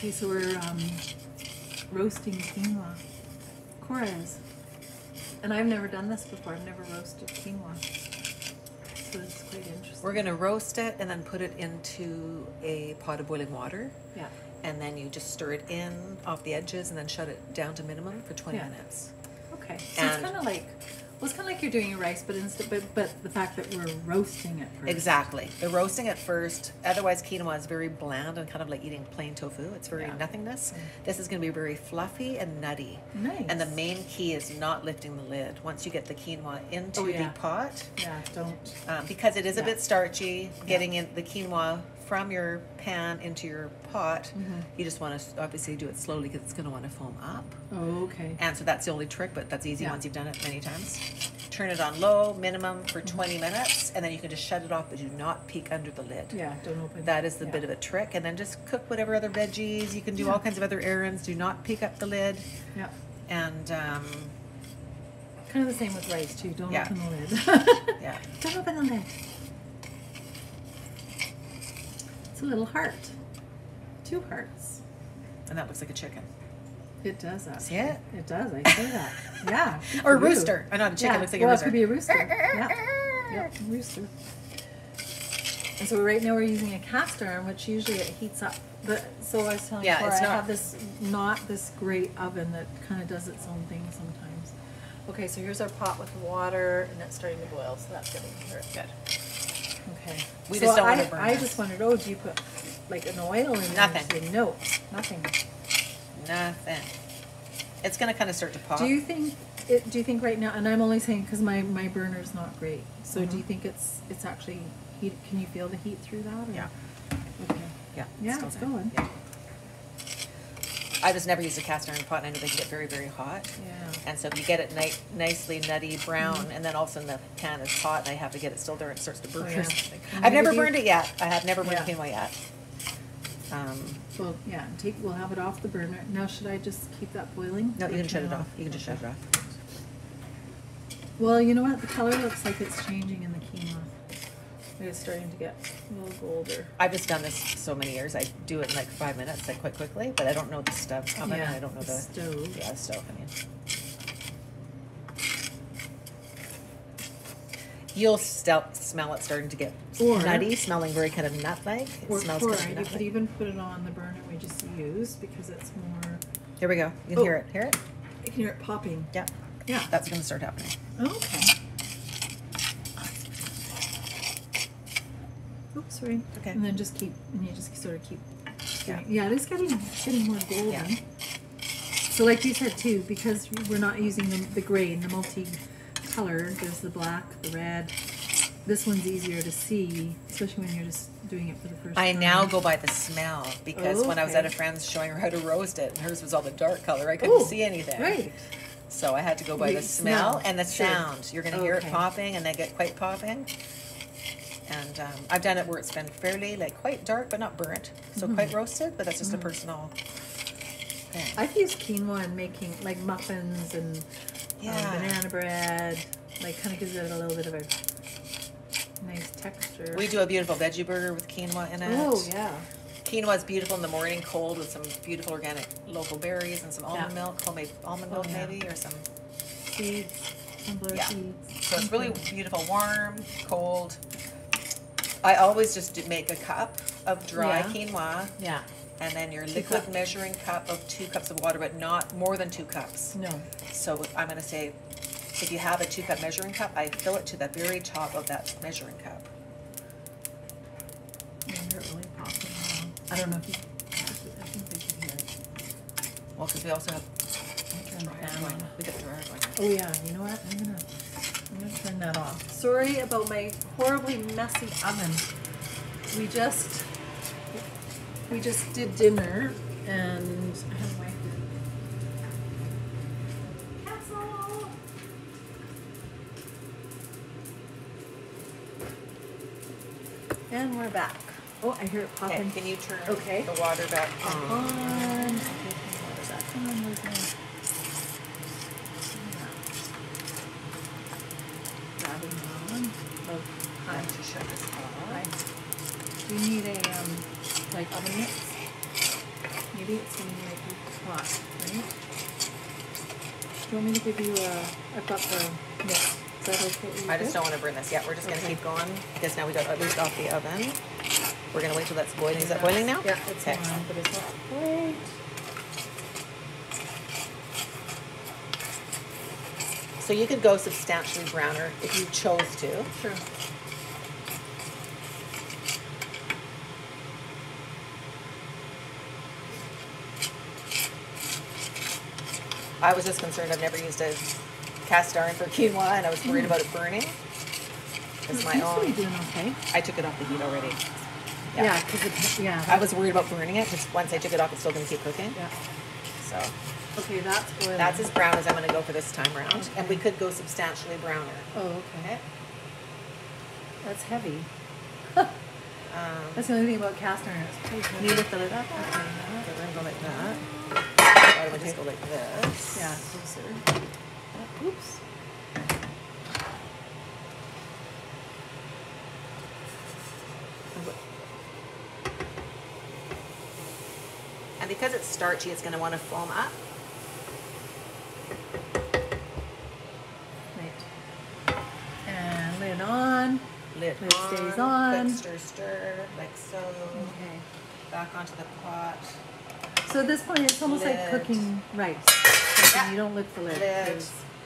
Okay, so we're roasting quinoa. Cora is. And I've never done this before. I've never roasted quinoa. So it's quite interesting. We're going to roast it and then put it into a pot of boiling water. Yeah. And then you just stir it in off the edges and then shut it down to minimum for 20 minutes. Okay. So it's kind of like, well, it's kind of like you're doing your rice, but but the fact that we're roasting it first. Exactly. We're roasting it first. Otherwise, quinoa is very bland and kind of like eating plain tofu. It's very nothingness. This is going to be very fluffy and nutty. Nice. And the main key is not lifting the lid. Once you get the quinoa into the pot. Yeah, don't. Because it is a bit starchy, getting in the quinoa from your pan into your pot, you just want to obviously do it slowly because it's going to want to foam up. Oh, okay. And so that's the only trick, but that's easy once you've done it many times. Turn it on low, minimum for 20 minutes, and then you can just shut it off, but do not peek under the lid. Yeah, don't open it. That is the bit of a trick. And then just cook whatever other veggies. You can do all kinds of other errands. Do not peek up the lid. Yeah. And kind of the same with rice too. Don't open the lid. Yeah. Don't open the lid. It's a little heart. 2 hearts. And that looks like a chicken. It does actually. See it? It does. I see that. Yeah. Or a rooster. Or not a chicken. Looks like a rooster. It could be a rooster. Yeah. Rooster. And so right now we're using a cast iron, which usually it heats up. But so I was telling Cora, I have this not this great oven that kind of does its own thing sometimes. Okay, so here's our pot with water, and it's starting to boil, so that's getting good. Okay. We just don't want to burn I just wondered, do you put like an oil in there? Nothing. No, nothing. Nothing. It's going to kind of start to pop. Do you think right now? And I'm only saying because my burner's not great. So do you think it's actually heat? Can you feel the heat through that? Or? Yeah. Okay. Yeah. Yeah, it's going. Yeah. I just never used a cast iron pot, and I know they can get very, very hot. Yeah. And so if you get it nicely nutty brown, and then all of a sudden the pan is hot, and I have to get it still there, and it starts to burn or something. I've never burned it yet. I have never burned quinoa yet. Well, yeah. We'll have it off the burner. Now, should I just keep that boiling? No, you can shut it off. You can just shut it off. Well, you know what? The color looks like it's changing in the quinoa. It's starting to get a little golder. I've just done this so many years. I do it in like 5 minutes, like quite quickly, but I don't know the stuff. I don't know the stove. Yeah, the stove. I mean, you'll smell it starting to get nutty, smelling very kind of nut-like. It smells kind of You could even put it on the burner we just used because it's more. Here we go. You can hear it. Hear it? You can hear it popping. Yeah. Yeah. That's going to start happening. Okay. Oops, sorry. Okay. And then you just sort of keep. Yeah, it is getting more golden. Yeah. So like you said too, because we're not using the grain, the multi-color, there's the black, the red. This one's easier to see, especially when you're just doing it for the first time. I now go by the smell because when I was at a friend's showing her how to roast it, and hers was all the dark color, I couldn't see anything. Right. So I had to go by the smell and the sound. You're going to hear it popping, and they get quite popping. And I've done it where it's been fairly quite dark, but not burnt, so quite roasted. But that's just a personal thing. I've used quinoa in making like muffins and banana bread. Like kind of gives it a little bit of a nice texture. We do a beautiful veggie burger with quinoa in it. Oh yeah. Quinoa is beautiful in the morning, cold, with some beautiful organic local berries and some almond milk, homemade almond milk maybe, or some seeds, sunflower seeds. So it's really beautiful, warm, cold. I always just make a cup of dry quinoa. Yeah. And then your liquid measuring cup of 2 cups of water, but not more than 2 cups. No. So I'm going to say, if you have a 2-cup measuring cup, I fill it to the very top of that measuring cup. Yeah, they're really popping now. I don't know if you. I think they can hear it. Well, because we also have dryer going. We got dryer going. Oh yeah. You know what? I'm gonna turn that off. Sorry about my horribly messy oven. We just did dinner and I have my castle. And we're back. Oh, I hear it popping. Okay, can you turn the water back on? Okay, water back on. Time to shut this off. Do you need a like oven mitts? maybe it's going to make you hot, right? Do you want me to give you I've got the mix. Is that okay? I just don't want to burn this. Yeah, we're just going to keep going because now we got at least off the oven. We're going to wait till that's boiling. Is that boiling now? Yeah, it's on, but it's not quite. So you could go substantially browner if you chose to. Sure. I was just concerned. I've never used a cast iron for quinoa, and I was worried about it burning. It's my own. Doing okay. I took it off the heat already. Yeah, because I was worried about burning it. Just once I took it off, it's still going to keep cooking. Yeah. So. Okay, that's boiling. That's as brown as I'm going to go for this time around, okay. And we could go substantially browner. Oh, okay. That's heavy. That's the only thing about cast iron. Can you lift the lid up? Okay, we're going to go like that. I would just go like this. Yeah, closer. Oops. And because it's starchy, it's going to want to foam up. Right. And lid on. Lid stays on. Quick stir, stir, like so. Okay. Back onto the pot. So at this point, it's almost like cooking rice. Like you don't lift the lid. Lid.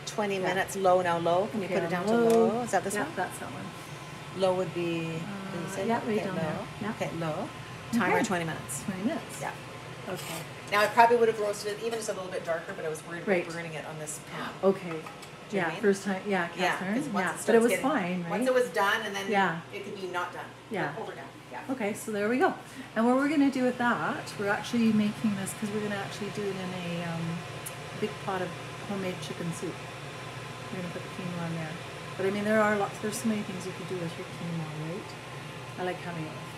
20 minutes, low now, low. Can you put it down to low? Is that this one? That's that one. Low would be, yeah, right down there. Yeah. Okay, low. Timer 20 minutes. 20 minutes. Yeah. Okay. Now I probably would have roasted it even just a little bit darker, but I was worried about burning it on this pan. Okay. Yeah, first time, cast iron. Yeah, but it was fine, right? Once it was done, and then Yeah. it could be not done. Yeah. Hold her down. Yeah. Okay, so there we go. And what we're going to do with that, we're actually making this because we're going to actually do it in a big pot of homemade chicken soup. We're going to put the quinoa in there. But I mean, there's so many things you could do with your quinoa, right? I like having it with